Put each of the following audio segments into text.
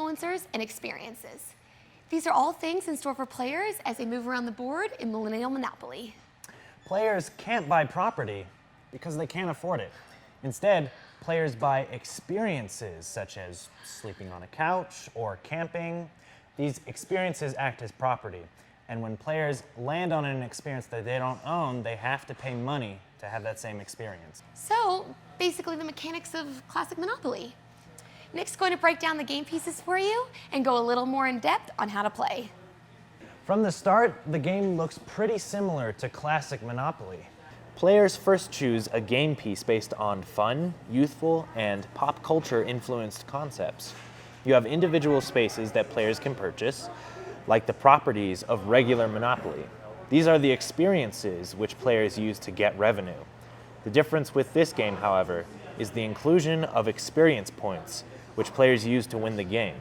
influencers, and experiences. These are all things in store for players as they move around the board in Millennial Monopoly. Players can't buy property because they can't afford it. Instead, players buy experiences such as sleeping on a couch or camping. These experiences act as property. And when players land on an experience that they don't own, they have to pay money to have that same experience. So, basically the mechanics of classic Monopoly. Nick's going to break down the game pieces for you and go a little more in depth on how to play. From the start, the game looks pretty similar to classic Monopoly. Players first choose a game piece based on fun, youthful, and pop culture influenced concepts. You have individual spaces that players can purchase, like the properties of regular Monopoly. These are the experiences which players use to get revenue. The difference with this game, however, is the inclusion of experience points, which players use to win the game.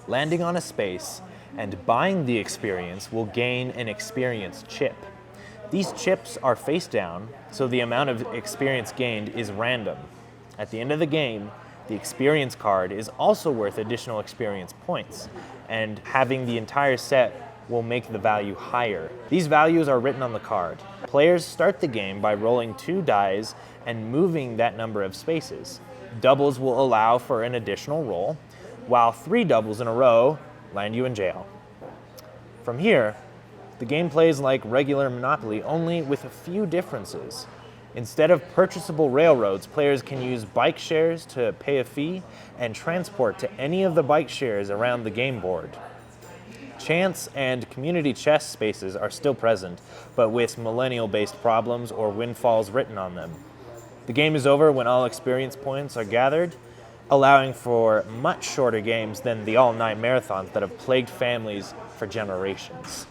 Landing on a space and buying the experience will gain an experience chip. These chips are face down, so the amount of experience gained is random. At the end of the game, the experience card is also worth additional experience points, and having the entire set will make the value higher. These values are written on the card. Players start the game by rolling 2 dice and moving that number of spaces. Doubles will allow for an additional roll, while 3 doubles in a row land you in jail. From here, the game plays like regular Monopoly, only with a few differences. Instead of purchasable railroads, players can use bike shares to pay a fee and transport to any of the bike shares around the game board. Chance and community chess spaces are still present, but with millennial-based problems or windfalls written on them. The game is over when all experience points are gathered, allowing for much shorter games than the all-night marathons that have plagued families for generations.